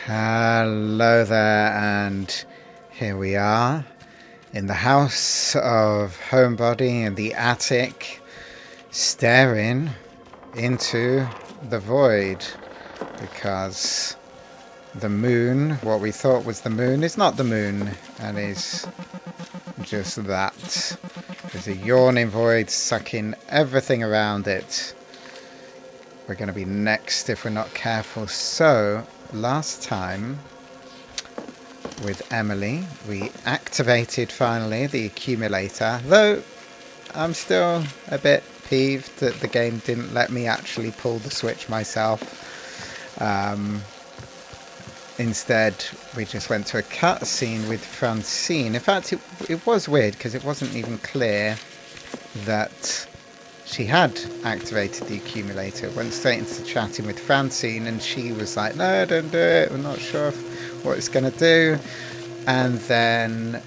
Hello there, and here we are in the house of Homebody in the attic, staring into the void because the moon, what we thought was the moon, is not the moon and is just that. There's a yawning void sucking everything around it. We're going to be next if we're not careful. So, last time with Emily, we activated finally the accumulator, though I'm still a bit peeved that the game didn't let me actually pull the switch myself. Instead, we just went to a cutscene with Francine. In fact, it was weird because it wasn't even clear that she had activated the accumulator. Went straight into chatting with Francine, and she was like, "No, don't do it. We're not sure what it's going to do." And then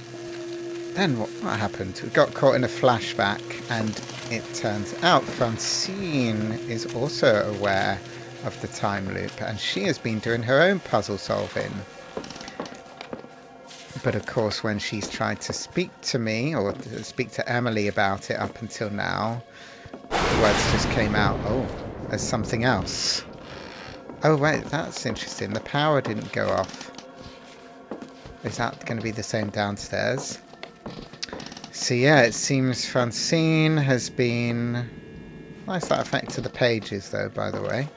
what happened? We got caught in a flashback, and it turns out Francine is also aware of the time loop, and she has been doing her own puzzle solving. But of course, when she's tried to speak to me or speak to Emily about it up until now, the words just came out, as something else. Oh wait, that's interesting. The power didn't go off. Is that going to be the same downstairs? So yeah, it seems Francine has been... Nice that effect to the pages though, by the way.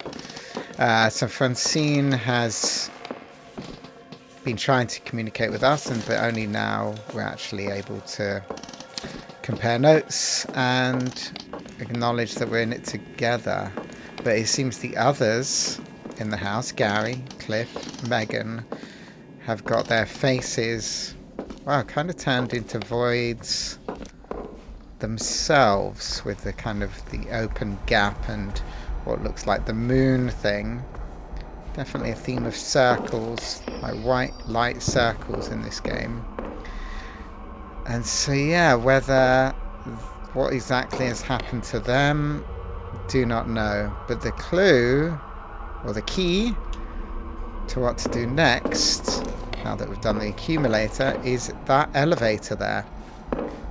So Francine has been trying to communicate with us, but only now we're actually able to compare notes and acknowledge that we're in it together. But it seems the others in the house, Gary, Cliff, Megan, have got their faces, kind of turned into voids themselves, with the kind of the open gap and what looks like the moon thing. Definitely a theme of circles, like white light circles in this game. And so yeah, what exactly has happened to them, do not know. But the clue, or the key to what to do next, now that we've done the accumulator, is that elevator there.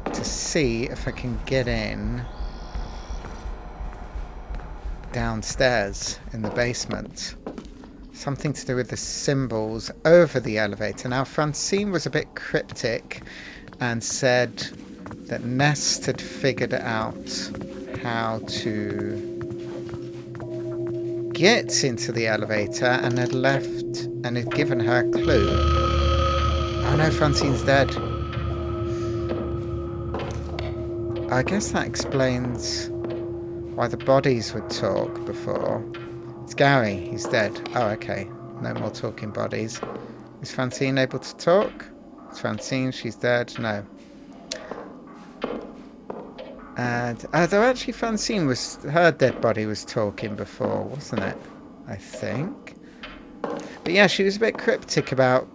To see if I can get in downstairs in the basement. Something to do with the symbols over the elevator. Now, Francine was a bit cryptic and said that Nest had figured out how to get into the elevator and had left and had given her a clue. Oh no, Francine's dead. I guess that explains why the bodies would talk before. It's Gary, he's dead. Oh, okay. No more talking bodies. Is Francine able to talk? It's Francine, she's dead. No. And though actually Francine her dead body was talking before, wasn't it? I think. But yeah, she was a bit cryptic about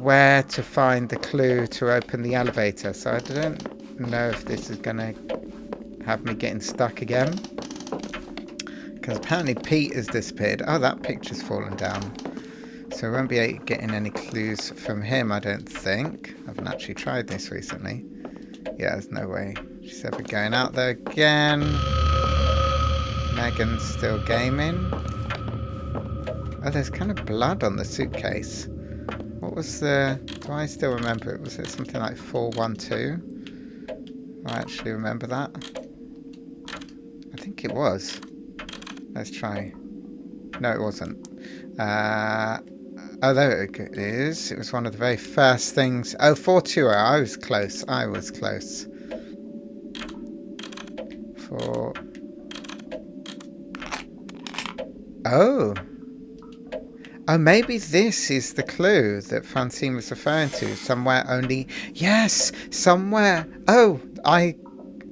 where to find the clue to open the elevator. So I don't know if this is going to have me getting stuck again. Because apparently Pete has disappeared. Oh, that picture's fallen down. So I won't be getting any clues from him, I don't think. I haven't actually tried this recently. Yeah, there's no way she's ever going out there again. Megan's still gaming. Oh, there's kind of blood on the suitcase. What was the... Do I still remember it? Was it something like 412? I actually remember that. I think it was. Let's try. No, it wasn't. Oh, there it is. It was one of the very first things. Oh, 420. I was close. I was close. Oh. Oh, maybe this is the clue that Francine was referring to. Somewhere only... Yes! Somewhere... Oh, I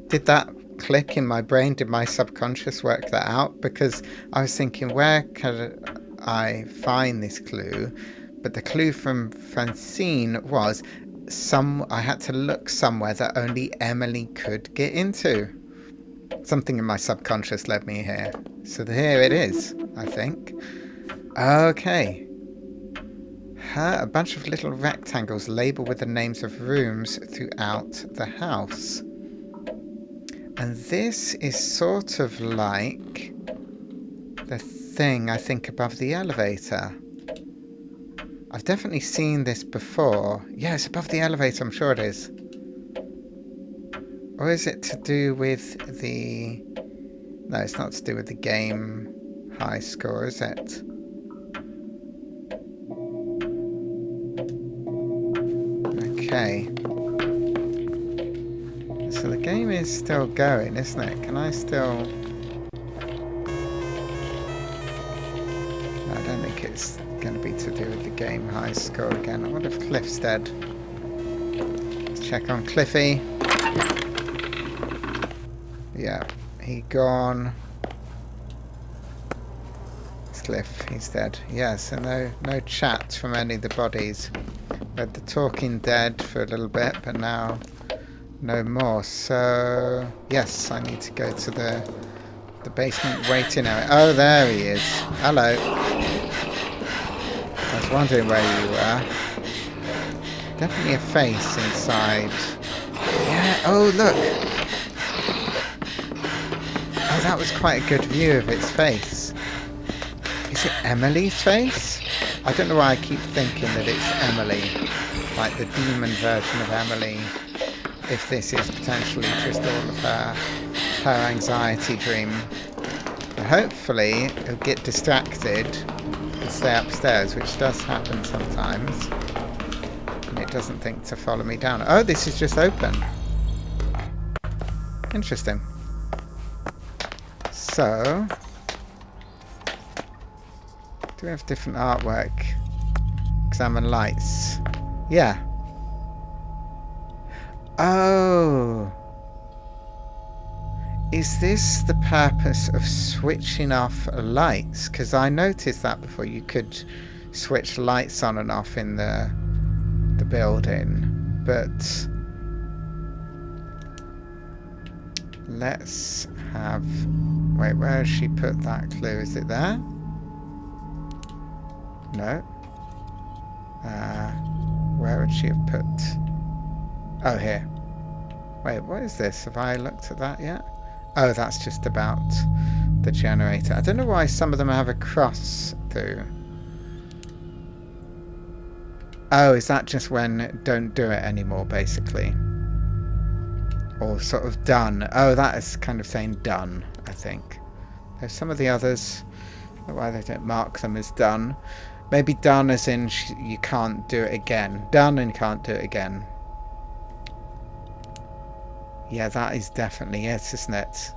did that click in my brain. Did my subconscious work that out? Because I was thinking, where could I find this clue? But the clue from Francine was I had to look somewhere that only Emily could get into. Something in my subconscious led me here. So here it is, I think. Okay. A bunch of little rectangles labelled with the names of rooms throughout the house. And this is sort of like the thing, I think, above the elevator. I've definitely seen this before. Yeah, it's above the elevator, I'm sure it is. Or is it to do with the... No, it's not to do with the game high score, is it? Okay. So the game is still going, isn't it? Can I still... No, I don't think it's going to be to do with the game high score again. I wonder if Cliff's dead. Let's check on Cliffy. Yeah, he gone. It's Cliff, he's dead. Yeah, so no chat from any of the bodies. We had the talking dead for a little bit, but now no more. So yes, I need to go to the basement waiting area. Oh, there he is. Hello. I was wondering where you were. Definitely a face inside. Yeah. Oh, look. Oh, that was quite a good view of its face. Is it Emily's face? I don't know why I keep thinking that it's Emily. Like the demon version of Emily. If this is potentially just all of her anxiety dream. But hopefully it'll get distracted and stay upstairs, which does happen sometimes. And it doesn't think to follow me down. Oh, this is just open. Interesting. So, do we have different artwork? Examine lights. Yeah. Oh. Is this the purpose of switching off lights? Because I noticed that before. You could switch lights on and off in the building. But let's have... Wait, where has she put that clue? Is it there? No. Where would she have put... Oh, here. Wait, what is this? Have I looked at that yet? Oh, that's just about the generator. I don't know why some of them have a cross through. Oh, is that just when don't do it anymore, basically? Or sort of done. Oh, that is kind of saying done, I think. There's some of the others. I don't know why they don't mark them as done. Maybe done as in you can't do it again. Done and can't do it again. Yeah, that is definitely it, isn't it?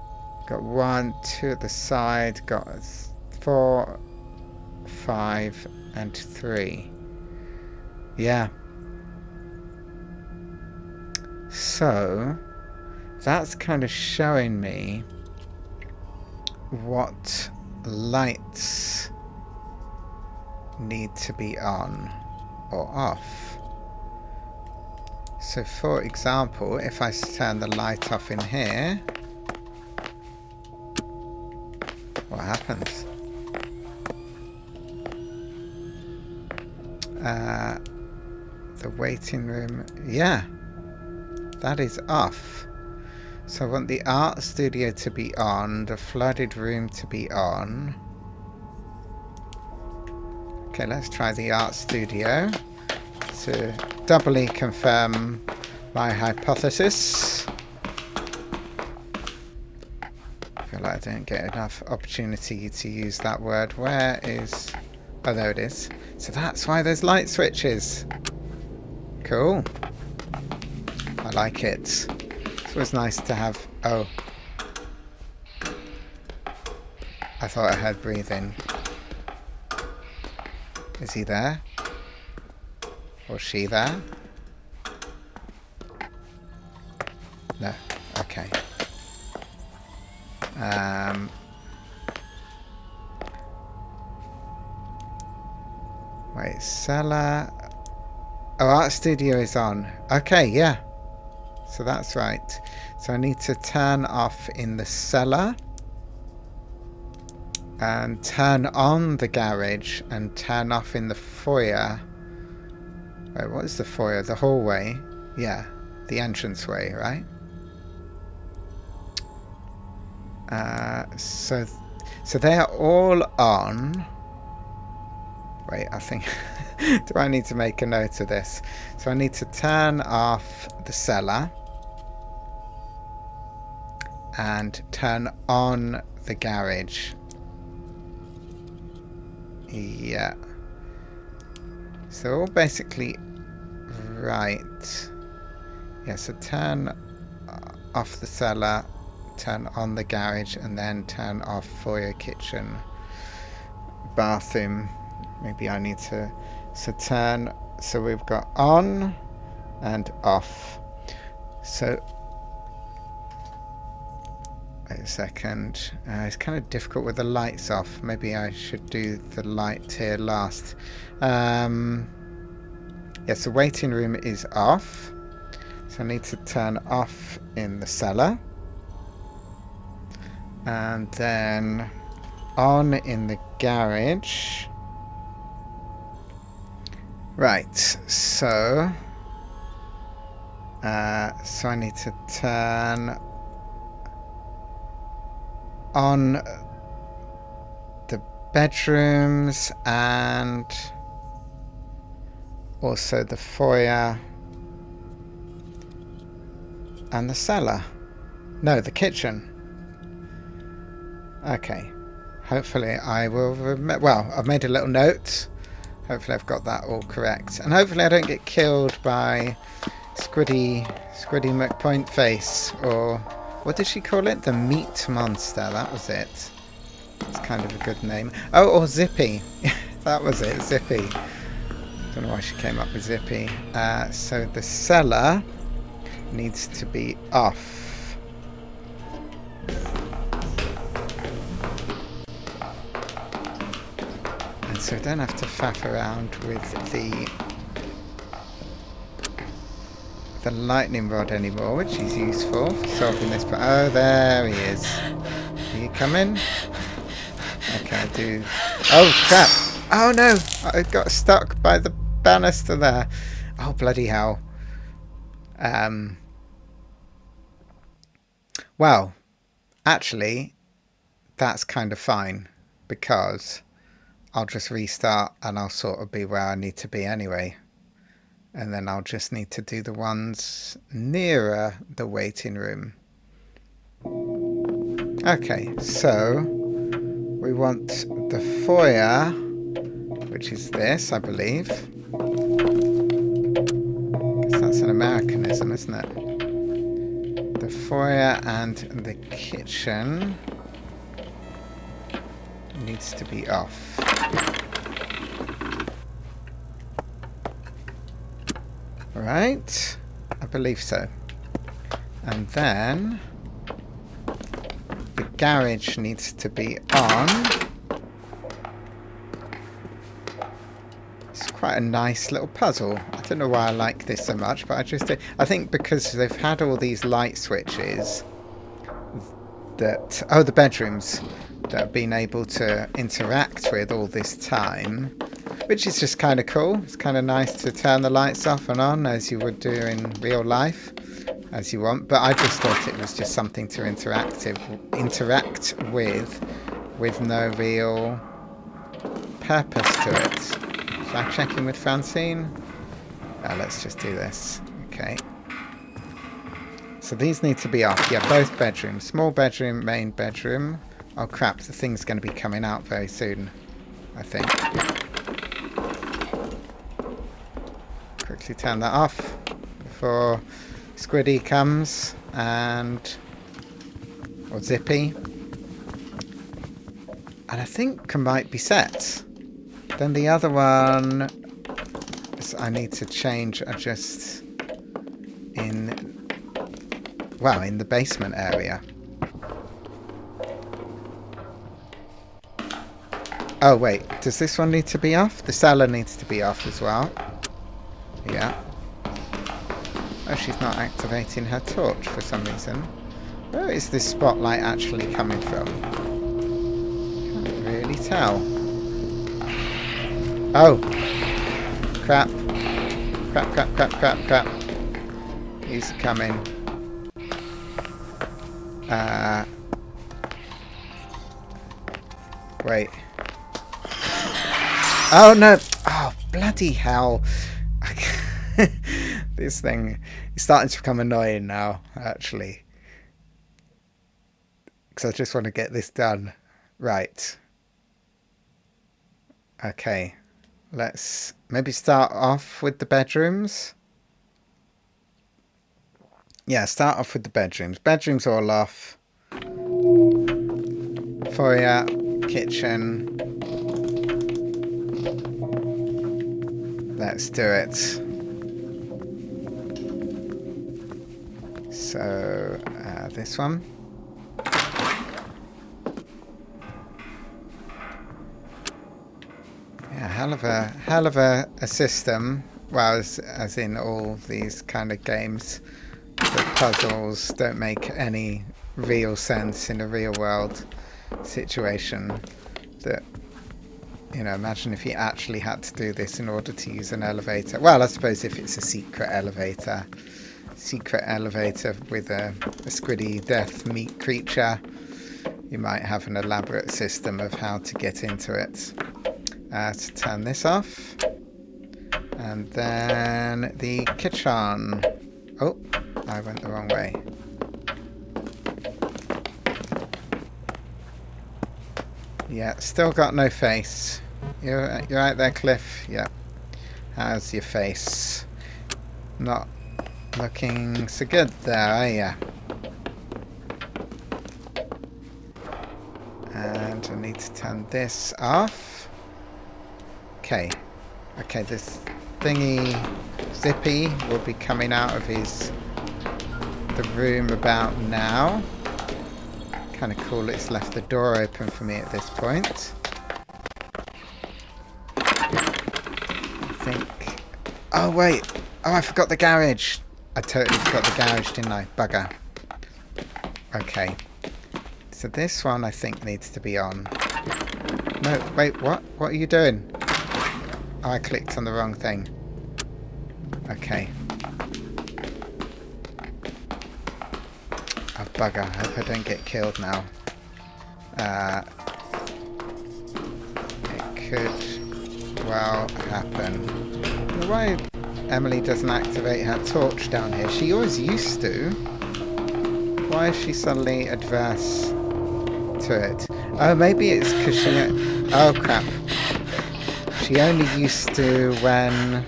Got 1, 2 at the side. Got 4, 5, and 3. Yeah. So, that's kind of showing me what lights need to be on or off. So for example, if I turn the light off in here, what happens? The waiting room, yeah, that is off. So I want the art studio to be on, the flooded room to be on. Okay, let's try the art studio to doubly confirm my hypothesis. I feel like I don't get enough opportunity to use that word. Where is... Oh, there it is. So that's why there's light switches. Cool. I like it. It was nice to have... Oh. I thought I heard breathing. Is he there? Or she there? No. Okay. Wait, cellar... Oh, art studio is on. Okay, yeah. So that's right. So I need to turn off in the cellar. And turn on the garage and turn off in the foyer. Wait, what is the foyer? The hallway? Yeah, the entranceway, right? So they are all on. Wait, I think. Do I need to make a note of this? So I need to turn off the cellar and turn on the garage. Yeah. So all basically right. Yeah, so turn off the cellar, turn on the garage, and then turn off foyer, kitchen, bathroom. Maybe I need to... So we've got on and off. So... Wait a second. It's kind of difficult with the lights off. Maybe I should do the light here last. Yes, the waiting room is off. So I need to turn off in the cellar. And then on in the garage. Right, so I need to turn on the bedrooms and also the foyer and the cellar. No, the kitchen. Okay. Hopefully I will remember. Well, I've made a little note. Hopefully I've got that all correct. And hopefully I don't get killed by Squiddy McPointface, or what did she call it? The meat monster. That was it. It's kind of a good name. Oh, or Zippy. That was it, Zippy. Don't know why she came up with Zippy. So the cellar needs to be off. So I don't have to faff around with the lightning rod anymore, which is useful for solving this. But oh, there he is. Are you coming? Okay, I do. Oh crap! Oh no! I got stuck by the banister there. Oh bloody hell! Well, actually, that's kind of fine because I'll just restart and I'll sort of be where I need to be anyway. And then I'll just need to do the ones nearer the waiting room. Okay, so we want the foyer, which is this, I believe. Guess that's an Americanism, isn't it? The foyer and the kitchen needs to be off. Right, I believe so. And then the garage needs to be on. It's quite a nice little puzzle. I don't know why I like this so much, but I think because they've had all these light switches that... Oh, the bedrooms that I've been able to interact with all this time, which is just kind of cool. It's kind of nice to turn the lights off and on as you would do in real life, as you want. But I just thought it was just something to interact with no real purpose to it. Should I check in with Francine? Let's just do this. Okay. So these need to be off. Yeah, both bedrooms. Small bedroom, main bedroom. Oh crap, the thing's going to be coming out very soon, I think. Quickly turn that off before Squiddy comes or Zippy. And I think might be set. Then the other one I need to change are just in the basement area. Oh wait, does this one need to be off? The cellar needs to be off as well. Yeah. Oh, she's not activating her torch for some reason. Where is this spotlight actually coming from? Can't really tell. Oh! Crap. Crap, crap, crap, crap, crap. He's coming. Wait. Oh no! Oh, bloody hell. This thing is starting to become annoying now, actually. Because I just want to get this done. Right. Okay. Let's maybe start off with the bedrooms. Yeah, start off with the bedrooms. Bedrooms all off. Foyer, kitchen. Let's do it. So, this one. Yeah, hell of a system. Well, as in all these kind of games, the puzzles don't make any real sense in a real world situation. That, you know, imagine if you actually had to do this in order to use an elevator. Well, I suppose if it's a secret elevator with a squiddy death meat creature, you might have an elaborate system of how to get into it. To turn this off. And then the kitchen. Oh, I went the wrong way. Yeah, still got no face. You're right there, Cliff. Yeah. How's your face? Not looking so good there, are you? And I need to turn this off. Okay, this thingy Zippy will be coming out of the room about now. Kind of cool it's left the door open for me at this point. I think... Oh wait! Oh, I forgot the garage! I totally forgot the garage, didn't I? Bugger. Okay. So this one I think needs to be on. No, wait, what? What are you doing? Oh, I clicked on the wrong thing. Okay. Oh, bugger. I hope I don't get killed now. It could well happen. I don't know why Emily doesn't activate her torch down here. She always used to. Why is she suddenly adverse to it? Oh, maybe it's because she... Oh, crap. She only used to when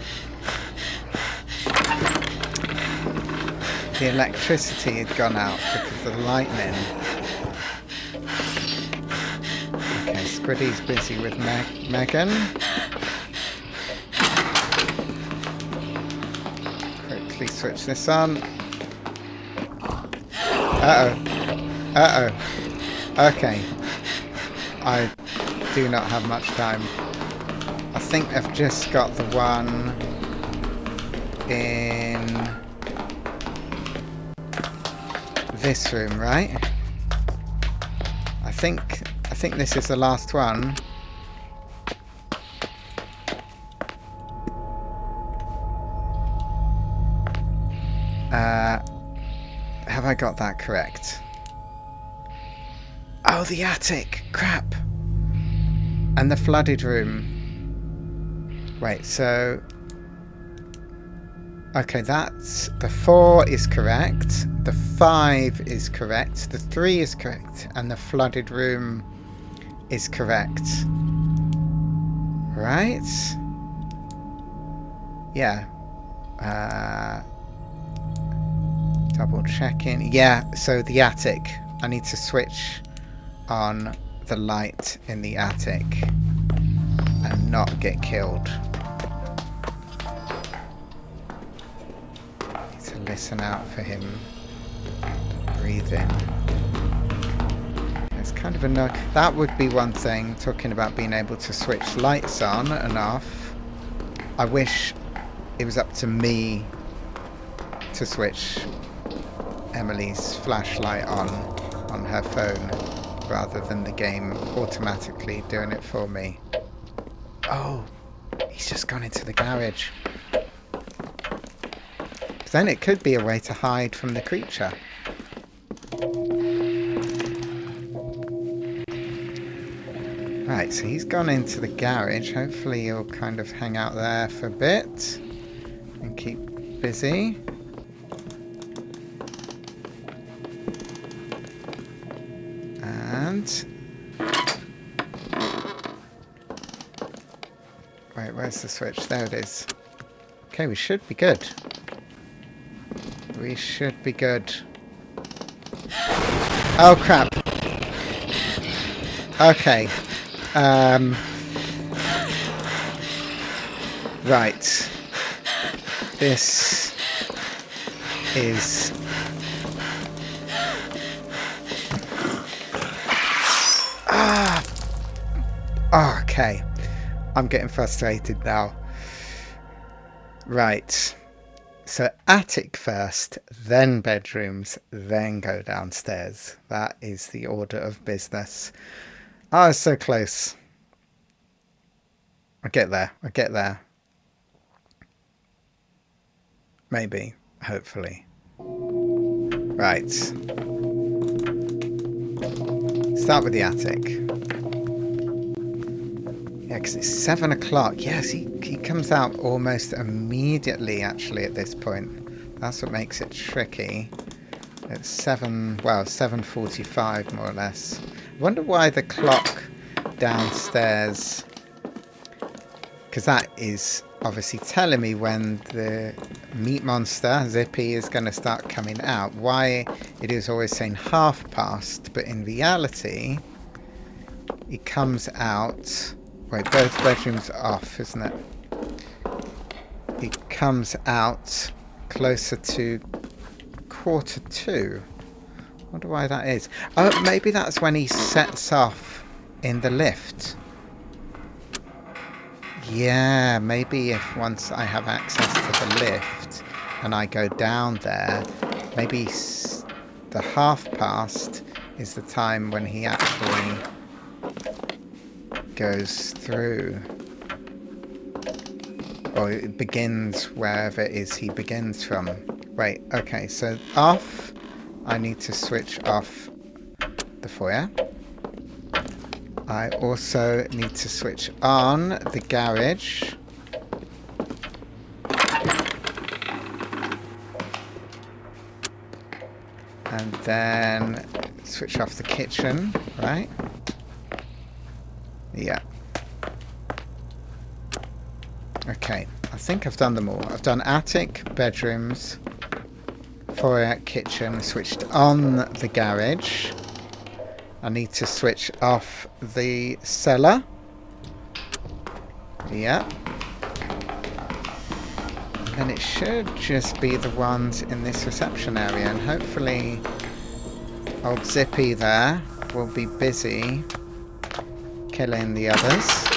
the electricity had gone out because of the lightning. Okay, Squiddy's busy with Megan. Quickly switch this on. Uh-oh. Uh-oh. Okay. I do not have much time. I think I've just got the one in this room, right? I think this is the last one. Have I got that correct? Oh, the attic! Crap! And the flooded room. Wait, so... Okay, that's... The 4 is correct. The 5 is correct. The 3 is correct. And the flooded room is correct. Right? Yeah. Double checking. Yeah, so the attic. I need to switch on the light in the attic and not get killed. Need to listen out for him breathing. It's kind of annoying. That would be one thing, talking about being able to switch lights on and off. I wish it was up to me to switch Emily's flashlight on her phone rather than the game automatically doing it for me. Oh, he's just gone into the garage. Then it could be a way to hide from the creature. Right, so he's gone into the garage. Hopefully he'll kind of hang out there for a bit and keep busy. And... wait, where's the switch? There it is. Okay, we should be good. We should be good. Oh, crap. Okay. Right. This is... okay. I'm getting frustrated now. Right. So attic first, then bedrooms, then go downstairs. That is the order of business. Oh, it's so close. I'll get there. I'll get there. Maybe. Hopefully. Right. Start with the attic. Yeah, because it's 7 o'clock. Yes, he comes out almost immediately, actually, at this point. That's what makes it tricky. It's 7:45, more or less. I wonder why the clock downstairs... because that is obviously telling me when the meat monster, Zippy, is going to start coming out. Why it is always saying past, but in reality, it comes out... wait, both bedrooms are off, isn't it? It comes out closer to 1:45. Wonder why that is. Oh, maybe that's when he sets off in the lift. Yeah, maybe if once I have access to the lift and I go down there, maybe the past is the time when he actually goes through. Or it begins wherever it is he begins from. Wait, okay, so off. I need to switch off the foyer. I also need to switch on the garage. And then switch off the kitchen, right? Yeah. Okay, I think I've done them all. I've done attic, bedrooms, foyer, kitchen, switched on the garage. I need to switch off the cellar. Yeah. And then it should just be the ones in this reception area. And hopefully old Zippy there will be busy killing the others.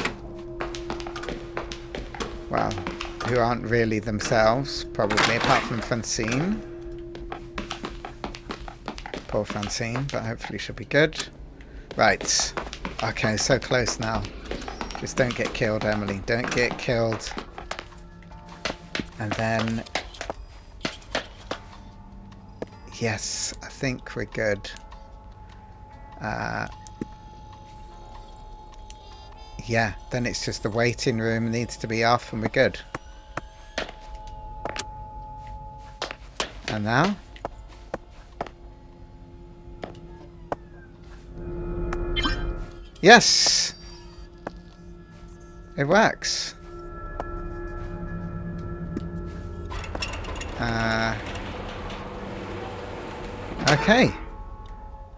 Well, who aren't really themselves, probably, apart from Francine. Poor Francine, but hopefully she'll be good. Right. Okay, so close now. Just don't get killed, Emily. Don't get killed. And then... yes, I think we're good. Yeah, then it's just the waiting room needs to be off and we're good. And now? Yes! It works. Okay.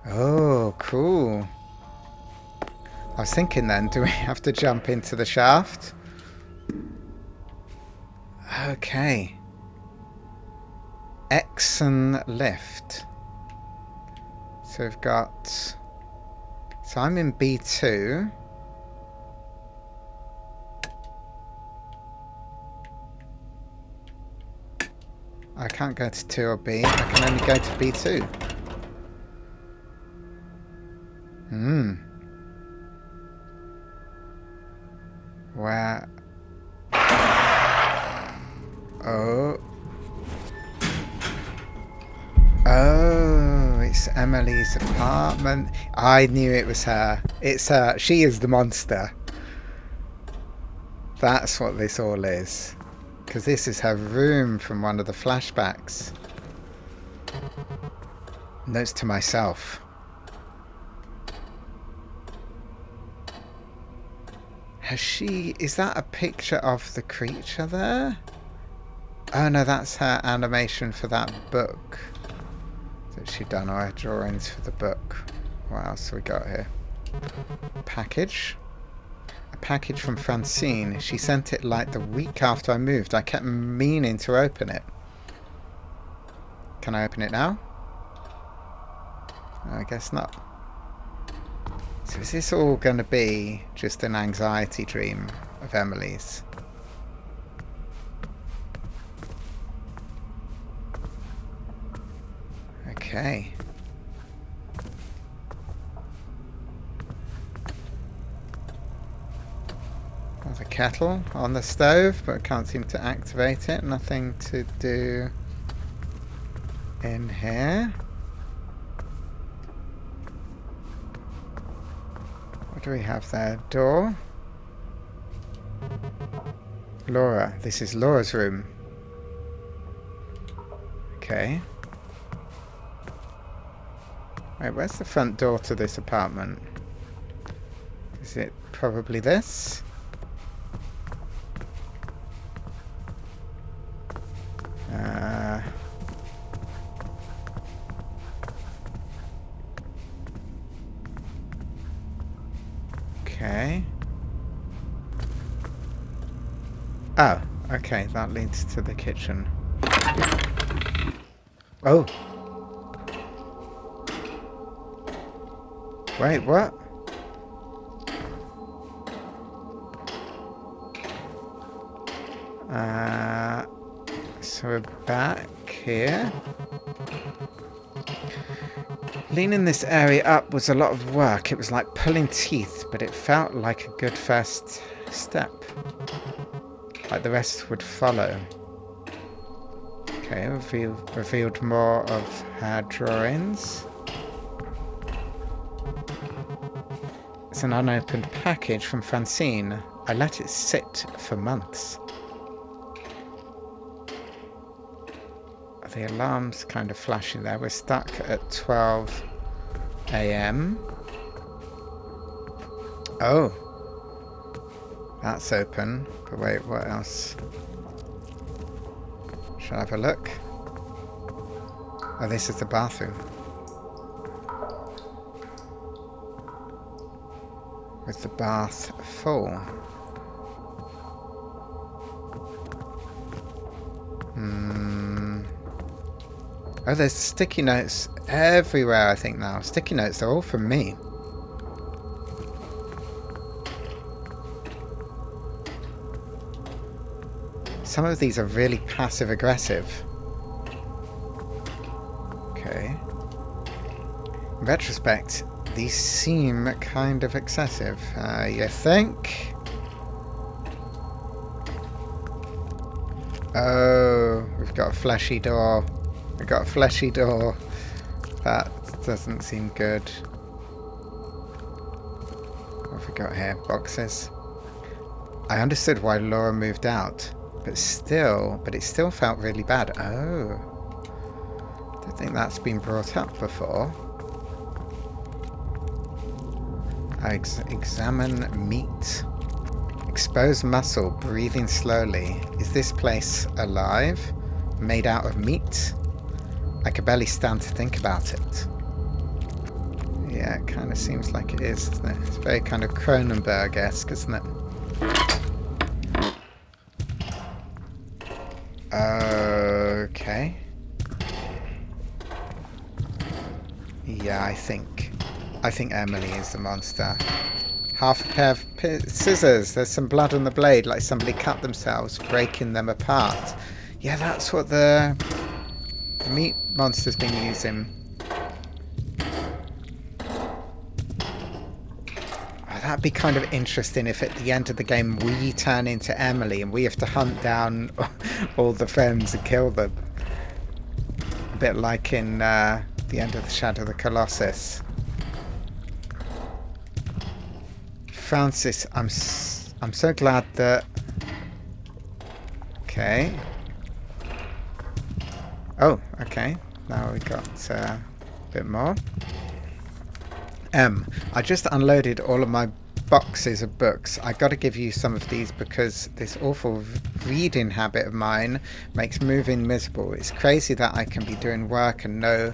Oh, cool. I was thinking then, do we have to jump into the shaft? Okay. Exon lift. So we've got... so I'm in B2. I can't go to 2 or B. I can only go to B2. Where... oh. Emily's apartment. I knew it was her. It's her. She is the monster. That's what this all is. Because this is her room from one of the flashbacks. Notes to myself. Has she... Is that a picture of the creature there? Oh no, that's her animation for that book that she'd done, or her drawings for the book. What else have we got here? Package. A package from Francine. She sent it like the week after I moved. I kept meaning to open it. Can I open it now? I guess not. So is this all going to be just an anxiety dream of Emily's? Okay. There's a kettle on the stove, but I can't seem to activate it. Nothing to do in here. What do we have there? Door. Laura. This is Laura's room. Okay. Wait, where's the front door to this apartment? Is it probably this? Okay. Oh, okay, that leads to the kitchen. Oh! Wait, what? So we're back here. Cleaning this area up was a lot of work. It was like pulling teeth, but it felt like a good first step. Like the rest would follow. Okay, revealed more of her drawings. It's an unopened package from Francine. I let it sit for months. The alarm's kind of flashing there. We're stuck at 12 a.m. Oh. That's open. But wait, what else? Shall I have a look? Oh, this is the bathroom. With the bath full. Oh, there's sticky notes everywhere, I think, now. Sticky notes, they're all from me. Some of these are really passive-aggressive. Okay. In retrospect, these seem kind of excessive. You think? Oh, we've got a fleshy door. We've got a fleshy door. That doesn't seem good. What have we got here? Boxes. I understood why Laura moved out, but it still felt really bad. Oh. I don't think that's been brought up before. I examine meat. Exposed muscle, breathing slowly. Is this place alive? Made out of meat? I could barely stand to think about it. Yeah, it kind of seems like it is, doesn't it? It's very kind of Cronenberg-esque, isn't it? Okay. Yeah, I think Emily is the monster. Half a pair of scissors. There's some blood on the blade, like somebody cut themselves, breaking them apart. Yeah, that's what the meat monster's been using. Oh, that'd be kind of interesting if at the end of the game we turn into Emily and we have to hunt down all the friends and kill them. A bit like in The end of the Shadow of the Colossus. Francis, I'm so glad that... Okay. Oh, okay. Now we got a bit more. I just unloaded all of my boxes of books. I got to give you some of these because this awful reading habit of mine makes moving miserable. It's crazy that I can be doing work and know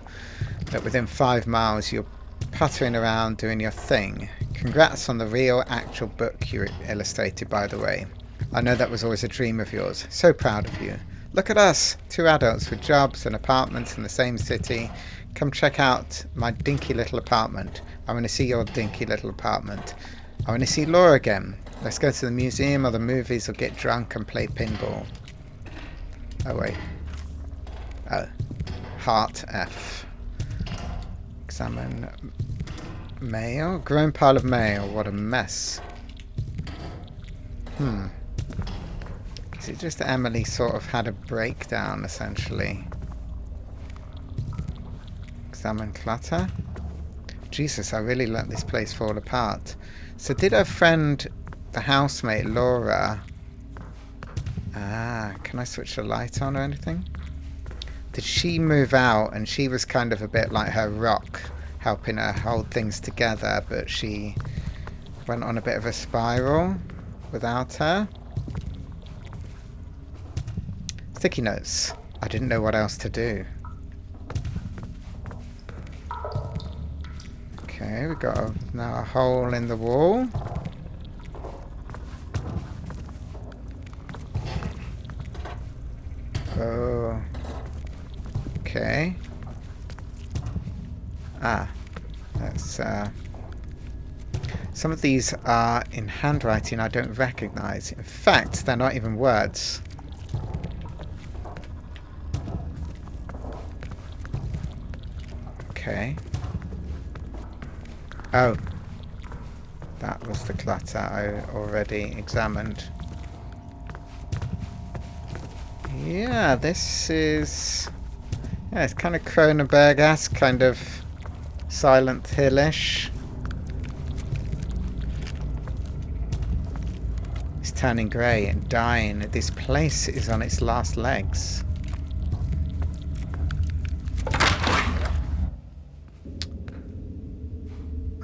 that within 5 miles you're puttering around doing your thing. Congrats on the real actual book you illustrated, by the way. I know that was always a dream of yours. So proud of you. Look at us, 2 adults with jobs and apartments in the same city. Come check out my dinky little apartment. I want to see your dinky little apartment. I want to see Laura again. Let's go to the museum or the movies or get drunk and play pinball. Oh, wait. Oh. Heart F. Examine mail. Grown pile of mail. What a mess. Is it just that Emily sort of had a breakdown, essentially? Examine clutter. Jesus, I really let this place fall apart. So did her friend, the housemate, Laura... Ah, can I switch the light on or anything? Did she move out and she was kind of a bit like her rock, helping her hold things together, but she went on a bit of a spiral without her? Sticky notes. I didn't know what else to do. Okay, we've got now a hole in the wall. Oh. Okay. Ah. That's, some of these are in handwriting I don't recognise. In fact, they're not even words. Okay. Oh. That was the clutter I already examined. Yeah, this is... Yeah, it's kind of Cronenberg-esque, kind of Silent Hill-ish. It's turning grey and dying. This place is on its last legs.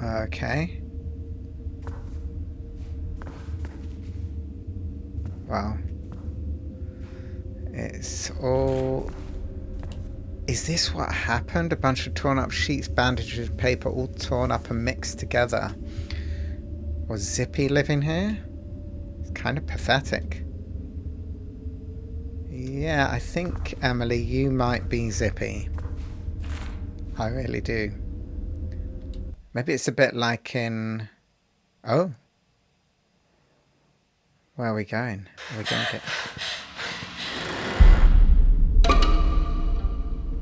Okay. Wow. It's all... Is this what happened? A bunch of torn up sheets, bandages, paper, all torn up and mixed together. Was Zippy living here? It's kind of pathetic. Yeah, I think, Emily, you might be Zippy. I really do. Maybe it's a bit like in... Oh. Where are we going? Are we going to get...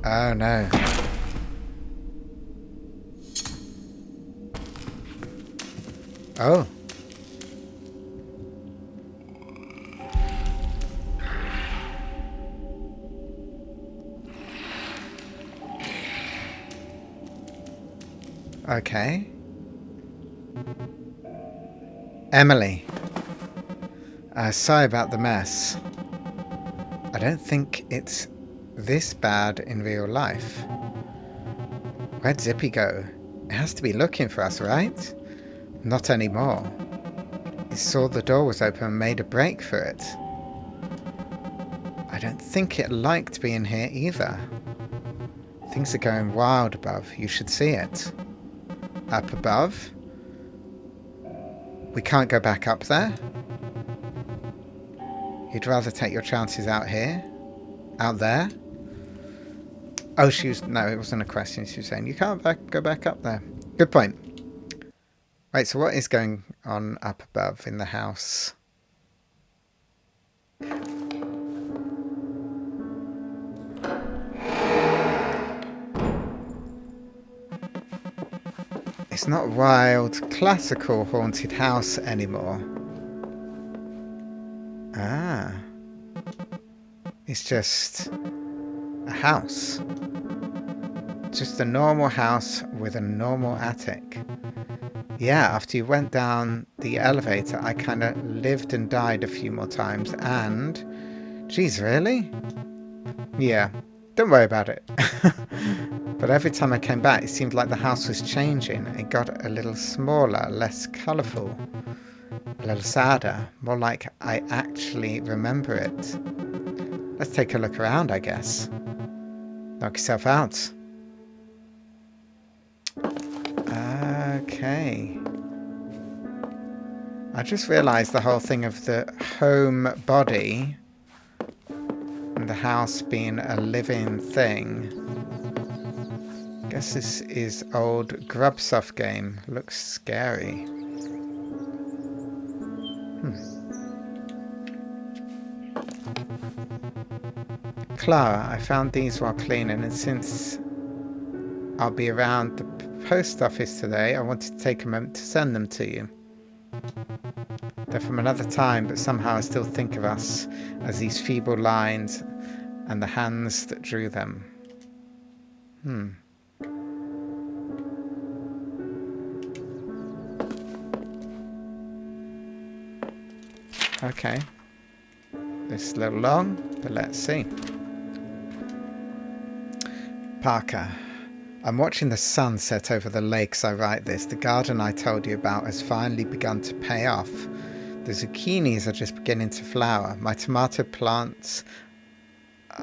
Oh, no. Oh. Okay. Emily. Sorry about the mess. I don't think it's this bad in real life. Where'd Zippy go? It has to be looking for us, right? Not anymore. It saw the door was open and made a break for it. I don't think it liked being here either. Things are going wild above. You should see it. Up above? We can't go back up there? You'd rather take your chances out here? Out there? Oh, she was... No, it wasn't a question. She was saying, you can't go back up there. Good point. Right, so what is going on up above in the house? It's not a wild, classical haunted house anymore. Ah. It's just a house. Just a normal house with a normal attic. Yeah, after you went down the elevator, I kind of lived and died a few more times, and... Geez, really? Yeah, don't worry about it. But every time I came back, it seemed like the house was changing. It got a little smaller, less colourful, a little sadder, more like I actually remember it. Let's take a look around, I guess. Knock yourself out. Okay. I just realised the whole thing of the homebody and the house being a living thing. I guess this is old Grubsoft game. Looks scary. Clara, I found these while cleaning, and since I'll be around the post office today, I wanted to take a moment to send them to you. They're from another time, but somehow I still think of us as these feeble lines and the hands that drew them. Okay. This is a little long, but let's see. Parker. I'm watching the sun set over the lake as I write this. The garden I told you about has finally begun to pay off. The zucchinis are just beginning to flower. My tomato plants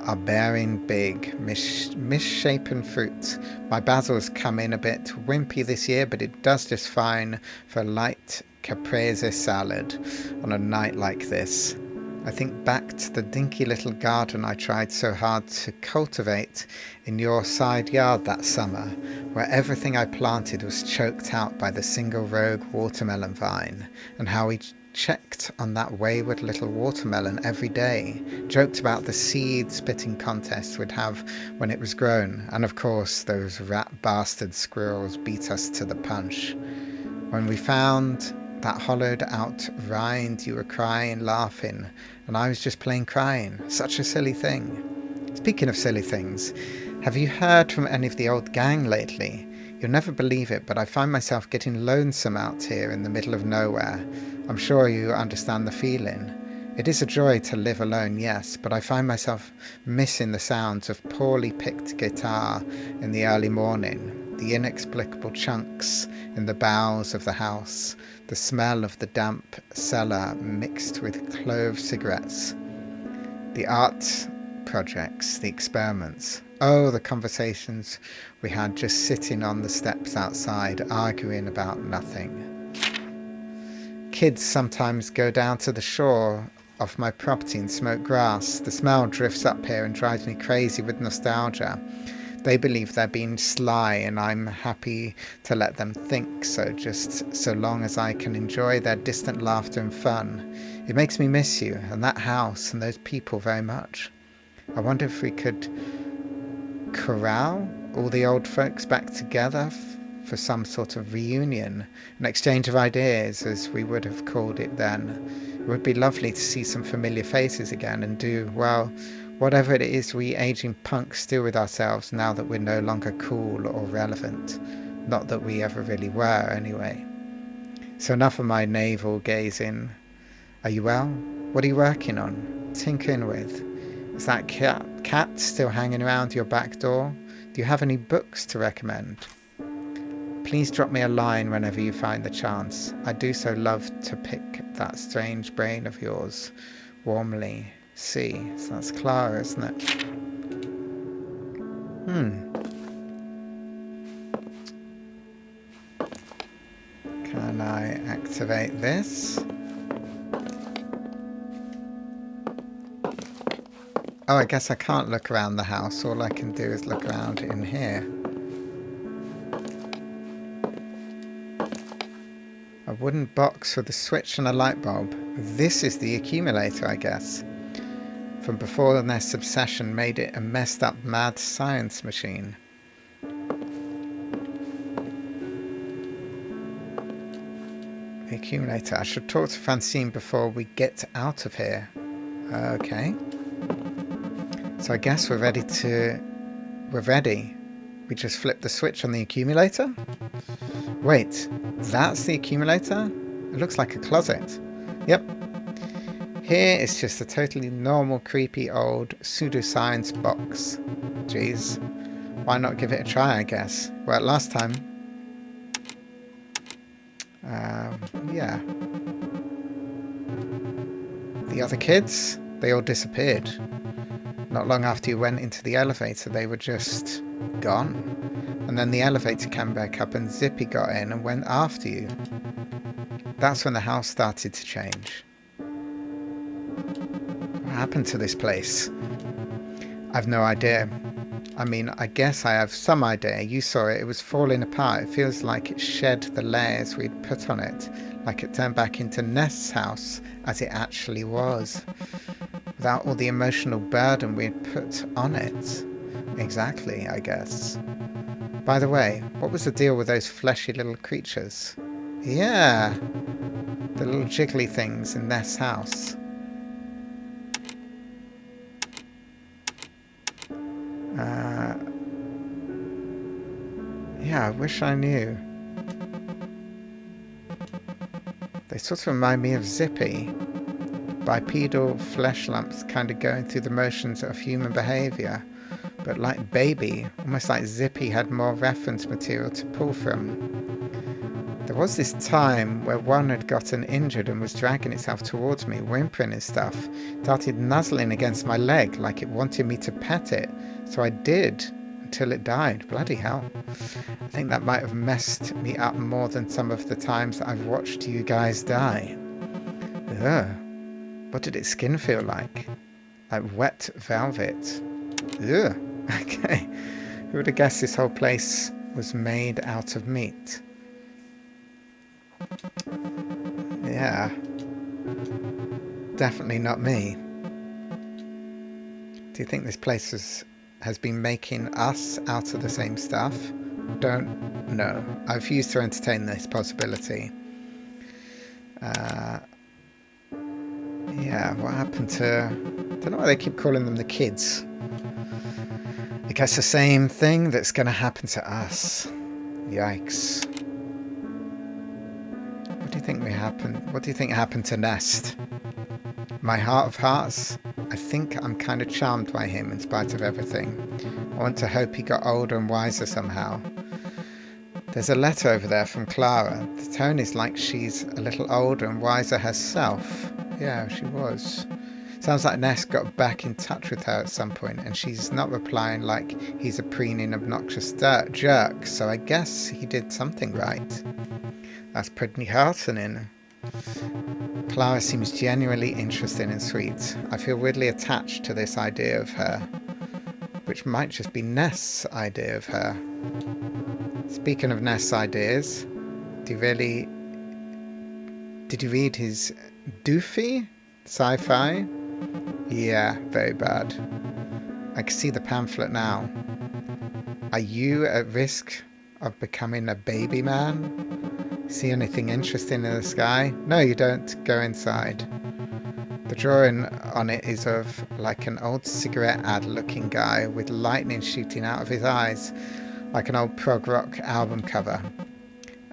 are bearing big, misshapen fruit. My basil's come in a bit wimpy this year, but it does just fine for a light caprese salad on a night like this. I think back to the dinky little garden I tried so hard to cultivate in your side yard that summer, where everything I planted was choked out by the single rogue watermelon vine, and how we checked on that wayward little watermelon every day, joked about the seed spitting contest we'd have when it was grown, and of course those rat bastard squirrels beat us to the punch. When we found that hollowed out rind, you were crying, laughing, and I was just plain crying. Such a silly thing. Speaking of silly things, have you heard from any of the old gang lately? You'll never believe it, but I find myself getting lonesome out here in the middle of nowhere. I'm sure you understand the feeling. It is a joy to live alone, yes, but I find myself missing the sounds of poorly picked guitar in the early morning, the inexplicable chunks in the bowels of the house, the smell of the damp cellar mixed with clove cigarettes, the art projects, the experiments. Oh, the conversations we had just sitting on the steps outside, arguing about nothing. Kids sometimes go down to the shore off my property and smoke grass. The smell drifts up here and drives me crazy with nostalgia. They believe they're being sly, and I'm happy to let them think so, just so long as I can enjoy their distant laughter and fun. It makes me miss you and that house and those people very much. I wonder if we could corral all the old folks back together for some sort of reunion, an exchange of ideas, as we would have called it then. It would be lovely to see some familiar faces again and do, well, whatever it is we aging punks do with ourselves now that we're no longer cool or relevant. Not that we ever really were, anyway. So enough of my navel gazing. Are you well? What are you working on? Tinkering with? Is that cat still hanging around your back door? Do you have any books to recommend? Please drop me a line whenever you find the chance. I do so love to pick that strange brain of yours. Warmly, C. So that's Clara, isn't it? Can I activate this? Oh, I guess I can't look around the house. All I can do is look around in here. A wooden box with a switch and a light bulb. This is the accumulator, I guess. From before their obsession made it a messed up mad science machine. The accumulator. I should talk to Francine before we get out of here. Okay. So I guess we're ready. We just flip the switch on the accumulator? Wait, that's the accumulator? It looks like a closet. Yep. Here is just a totally normal, creepy old pseudoscience box. Jeez. Why not give it a try, I guess? Well, last time... yeah. The other kids, they all disappeared. Not long after you went into the elevator, they were just gone. And then the elevator came back up and Zippy got in and went after you. That's when the house started to change. What happened to this place? I've no idea. I mean, I guess I have some idea. You saw it. It was falling apart. It feels like it shed the layers we'd put on it. Like it turned back into Nest's house as it actually was. Without all the emotional burden we'd put on it. Exactly, I guess. By the way, what was the deal with those fleshy little creatures? Yeah. The little jiggly things in Nest's house. Yeah, I wish I knew. They sort of remind me of Zippy. Bipedal flesh lumps kind of going through the motions of human behaviour. But like Baby, almost like Zippy had more reference material to pull from. There was this time where one had gotten injured and was dragging itself towards me, whimpering and stuff. It started nuzzling against my leg like it wanted me to pet it. So I did, until it died. Bloody hell. I think that might have messed me up more than some of the times I've watched you guys die. Ugh. What did its skin feel like? Like wet velvet. Ugh. Okay. Who would have guessed this whole place was made out of meat? Yeah. Definitely not me. Do you think this place has been making us out of the same stuff? Don't know. I refuse to entertain this possibility. Yeah, what happened to... I don't know why they keep calling them the kids. I guess the same thing that's going to happen to us. Yikes. What do you think What do you think happened to Nest? My heart of hearts, I think I'm kind of charmed by him in spite of everything. I want to hope he got older and wiser somehow. There's a letter over there from Clara. The tone is like she's a little older and wiser herself. Yeah, she was. Sounds like Ness got back in touch with her at some point, and she's not replying like he's a preening, obnoxious jerk, so I guess he did something right. That's pretty heartening. Clara seems genuinely interesting and sweet. I feel weirdly attached to this idea of her, which might just be Ness's idea of her. Speaking of Ness's ideas, did you read his doofy sci-fi? Yeah, very bad. I can see the pamphlet now. Are you at risk of becoming a baby man? See anything interesting in the sky? No, you don't. Go inside. The drawing on it is of like an old cigarette ad looking guy with lightning shooting out of his eyes, like an old prog rock album cover.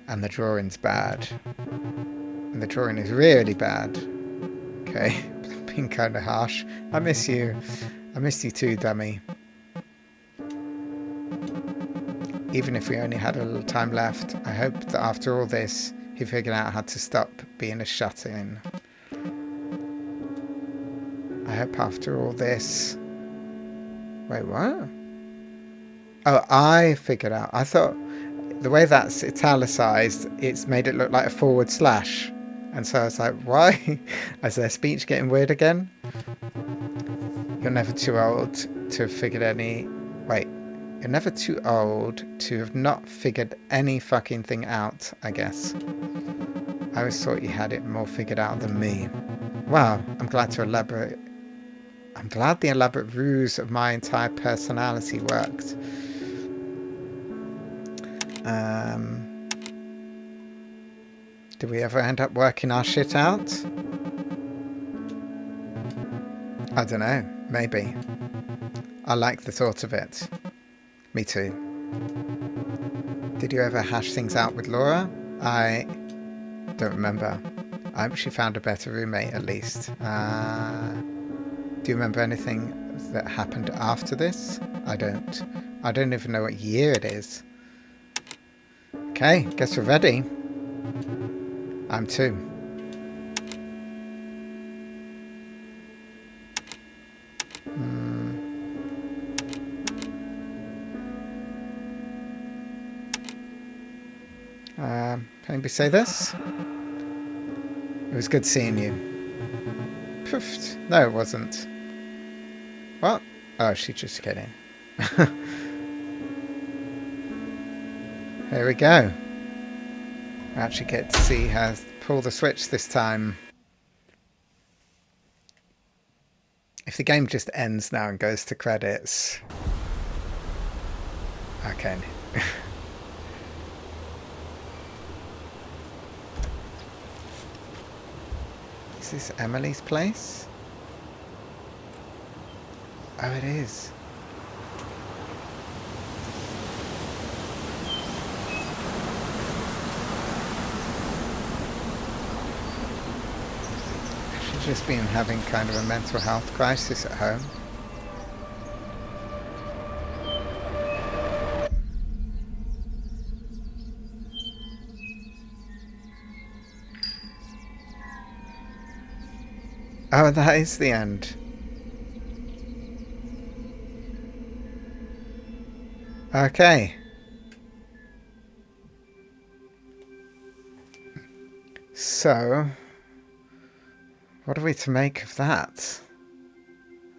And the drawing's bad. And the drawing is really bad. Okay, being kind of harsh. I miss you. I miss you too, dummy. Even if we only had a little time left, I hope that after all this, he figured out how to stop being a shut-in. I hope after all this... Wait, what? Oh, I figured out. I thought the way that's italicized, it's made it look like a forward slash. And so I was like, why? Is their speech getting weird again? You're never too old to have figured any... Wait. You're never too old to have not figured any fucking thing out, I guess. I always thought you had it more figured out than me. Wow, I'm glad the elaborate ruse of my entire personality worked. Did we ever end up working our shit out? I don't know, maybe. I like the thought of it. Me too. Did you ever hash things out with Laura? I don't remember. I hope she found a better roommate at least. Do you remember anything that happened after this? I don't. I don't even know what year it is. Okay, guess we're ready. I'm too. Can anybody say this? It was good seeing you. Poofed. No, it wasn't. What? Oh, she's just kidding. Here we go. We actually get to see her pull the switch this time. If the game just ends now and goes to credits. Okay. Is this Emily's place? Oh, it is. She's just been having kind of a mental health crisis at home. Oh, that is the end. Okay. So, what are we to make of that?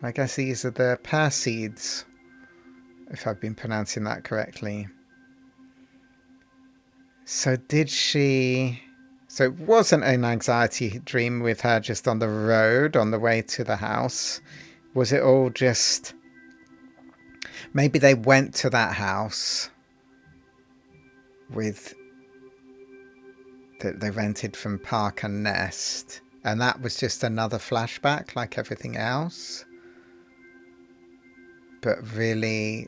I guess these are the pear seeds, if I've been pronouncing that correctly. So did she... So it wasn't an anxiety dream with her just on the road, on the way to the house. Was it all just... Maybe they went to that house with... that they rented from Park and Nest. And that was just another flashback like everything else. But really...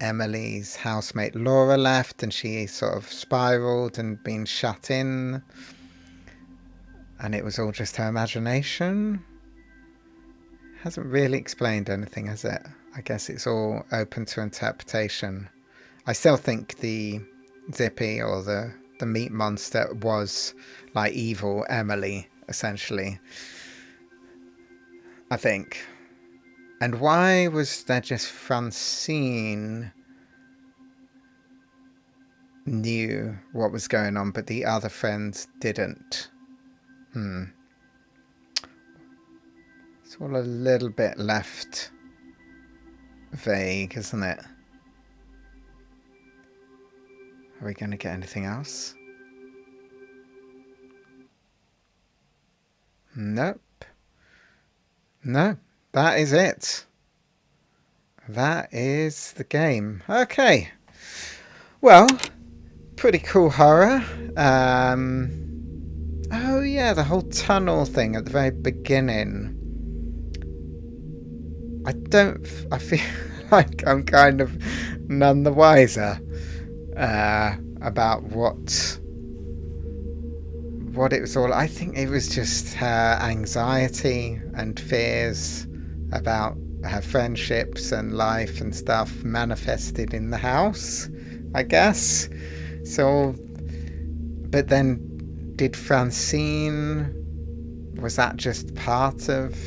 Emily's housemate Laura left and she sort of spiraled and been shut in, and it was all just her imagination. Hasn't really explained anything, has it? I guess it's all open to interpretation. I still think the Zippy or the meat monster was like evil Emily, essentially. I think. And why was there just Francine knew what was going on, but the other friends didn't? It's all a little bit left vague, isn't it? Are we going to get anything else? Nope. No. That is it. That is the game. Okay. Well, pretty cool horror. Oh yeah, the whole tunnel thing at the very beginning. I feel like I'm kind of none the wiser about what it was all. I think it was just her anxiety and fears about her friendships and life and stuff manifested in the house, I guess. So, but then did Francine, was that just part of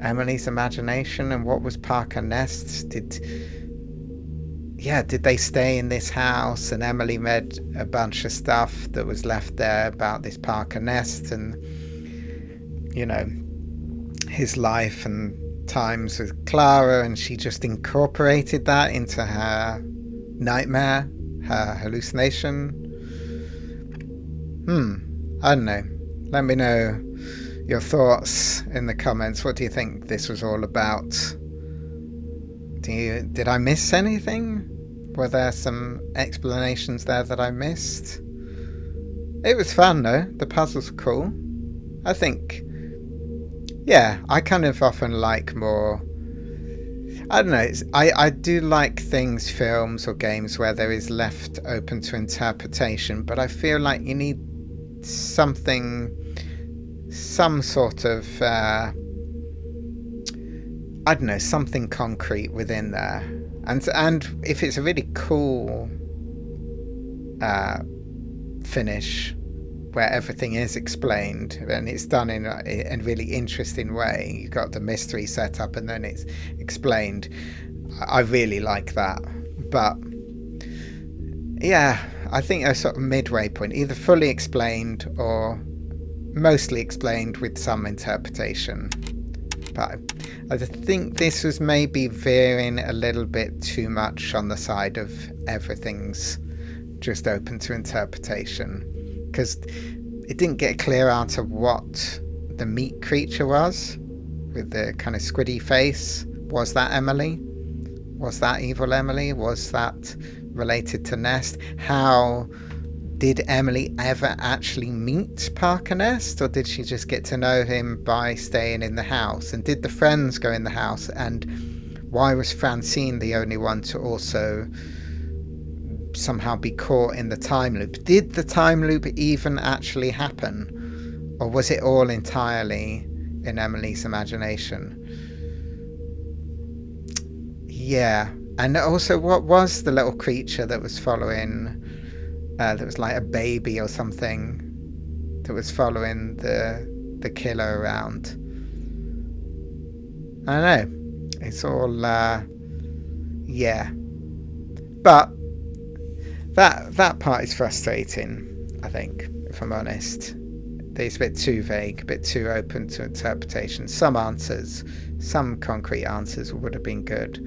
Emily's imagination? And what was Park and Nest? Did they stay in this house and Emily read a bunch of stuff that was left there about this Park and Nest and, you know, his life and times with Clara, and she just incorporated that into her nightmare, her hallucination? I don't know. Let me know your thoughts in the comments. What do you think this was all about? Did I miss anything? Were there some explanations there that I missed? It was fun though. The puzzles were cool. I think, yeah, I kind of often like more I don't know. I do like things, films or games where there is left open to interpretation, but I feel like you need something, some sort of, I don't know, something concrete within there. And if it's a really cool finish where everything is explained and it's done in a really interesting way, you've got the mystery set up and then it's explained, I really like that. But yeah, I think a sort of midway point, either fully explained or mostly explained with some interpretation. But I think this was maybe veering a little bit too much on the side of everything's just open to interpretation, because it didn't get clear out of what the meat creature was with the kind of squiddy face. Was that Emily? Was that evil Emily? Was that related to Nest? How did Emily ever actually meet Parker Nest, or did she just get to know him by staying in the house? And did the friends go in the house? And why was Francine the only one to also somehow be caught in the time loop? Did the time loop even actually happen, or was it all entirely in Emily's imagination? Yeah. And also, what was the little creature that was following, that was like a baby or something, that was following the killer around? I don't know, it's all yeah, but that part is frustrating, I think, if I'm honest. It's a bit too vague, a bit too open to interpretation. Some answers, some concrete answers would have been good.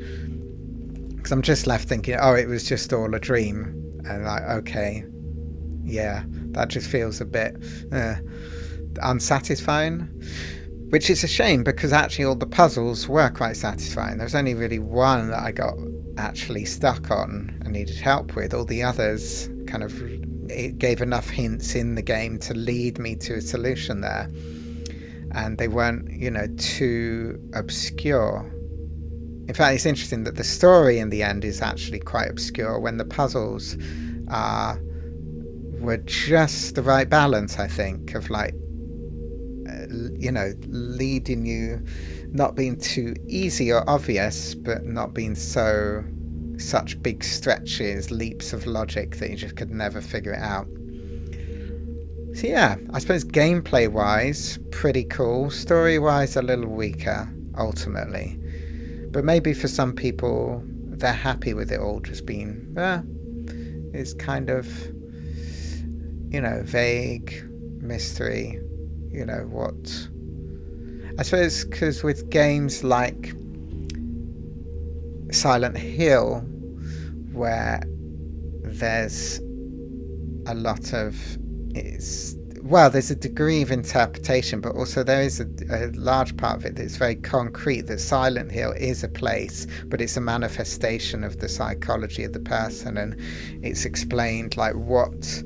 Because I'm just left thinking, oh, it was just all a dream. And like, okay, yeah, that just feels a bit unsatisfying. Which is a shame, because actually all the puzzles were quite satisfying. There was only really one that I got actually stuck on and needed help with. All the others kind of, it gave enough hints in the game to lead me to a solution there, and they weren't, you know, too obscure. In fact, it's interesting that the story in the end is actually quite obscure, when the puzzles were just the right balance, I think, of like, you know, leading you, not being too easy or obvious, but not being such big stretches, leaps of logic that you just could never figure it out. So yeah, I suppose gameplay wise, pretty cool. Story wise, a little weaker, ultimately. But maybe for some people, they're happy with it all just being, it's kind of, you know, vague, mystery, you know, what. I suppose because with games like Silent Hill, where there's a lot of, there's a degree of interpretation, but also there is a large part of it that's very concrete, that Silent Hill is a place, but it's a manifestation of the psychology of the person, and it's explained like what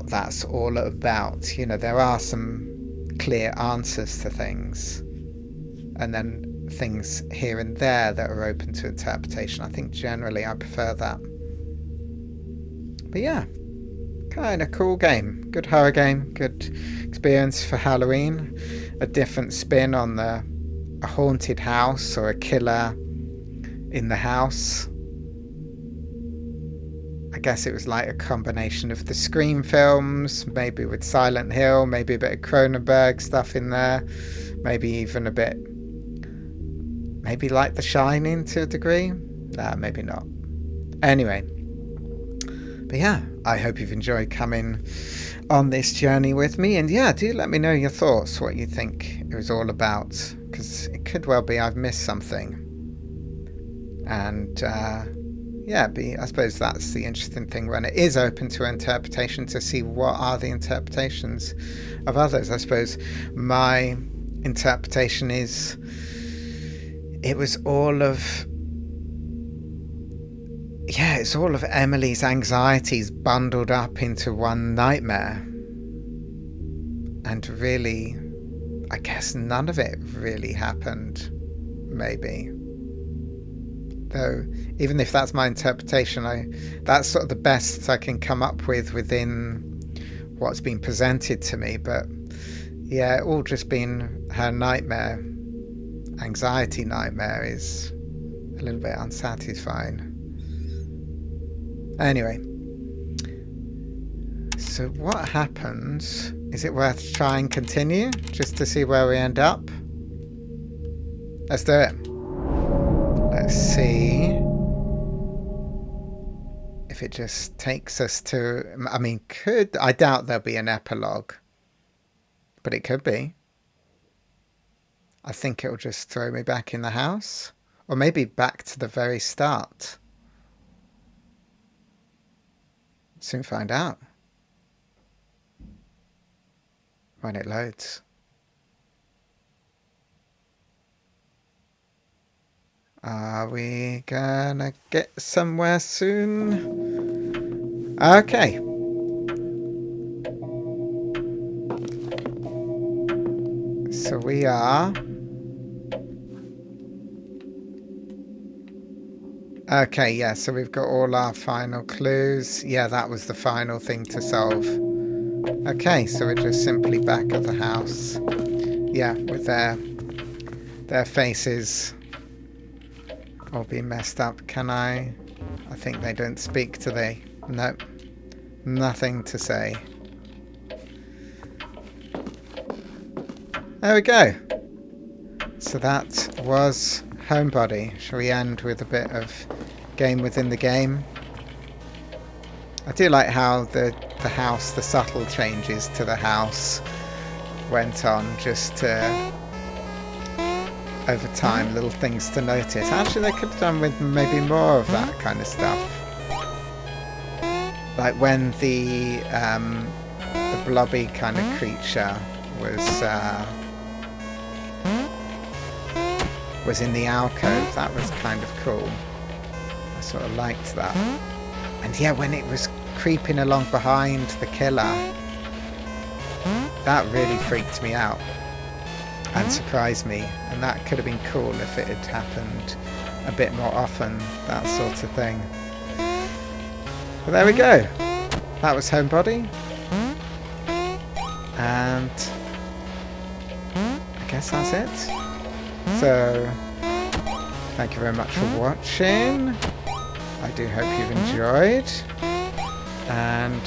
that's all about. You know, there are some clear answers to things, and then things here and there that are open to interpretation. I think generally I prefer that. But yeah, kind of cool game. Good horror game. Good experience for Halloween. A different spin on a haunted house or a killer in the house. I guess it was like a combination of the Scream films, maybe with Silent Hill, maybe a bit of Cronenberg stuff in there, maybe even a bit, maybe like The Shining to a degree. Maybe not. Anyway, but yeah, I hope you've enjoyed coming on this journey with me, and yeah, do let me know your thoughts, what you think it was all about, because it could well be I've missed something. And yeah, I suppose that's the interesting thing when it is open to interpretation, to see what are the interpretations of others. I suppose my interpretation is it was all of Emily's anxieties bundled up into one nightmare. And really, I guess none of it really happened. maybe. Though, even if that's my interpretation, that's sort of the best I can come up with within what's been presented to me. But yeah, all just been her nightmare, anxiety nightmare is a little bit unsatisfying. Anyway, so what happens? Is it worth to try and continue just to see where we end up? Let's do it. Let's see if it just takes us to... I mean, I doubt there'll be an epilogue, but it could be. I think it'll just throw me back in the house, or maybe back to the very start. Soon find out when it loads. Are we gonna get somewhere soon? Okay. So we are... Okay, yeah, so we've got all our final clues. Yeah, that was the final thing to solve. Okay, so we're just simply back at the house. Yeah, with their faces all being messed up. Can I think they don't speak, do they? Nope. Nothing to say. There we go. So that was Homebody. Shall we end with a bit of game within the game? I do like how the house, the subtle changes to the house went on just to... over time, little things to notice. Actually, they could have done with maybe more of that kind of stuff. Like when the blobby kind of creature was in the alcove. That was kind of cool. I sort of liked that. And yeah, when it was creeping along behind the killer, that really freaked me out and surprised me, and that could have been cool if it had happened a bit more often, that sort of thing. But there we go. That was Homebody, and I guess that's it. So thank you very much for watching. I do hope you've enjoyed, and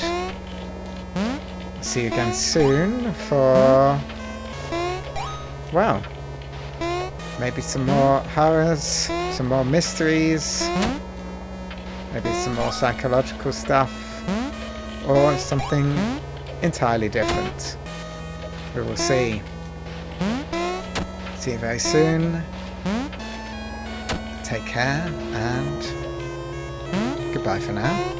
see you again soon for, well, maybe some more horrors, some more mysteries, maybe some more psychological stuff, or something entirely different. We will see. See you very soon. Take care, and goodbye for now.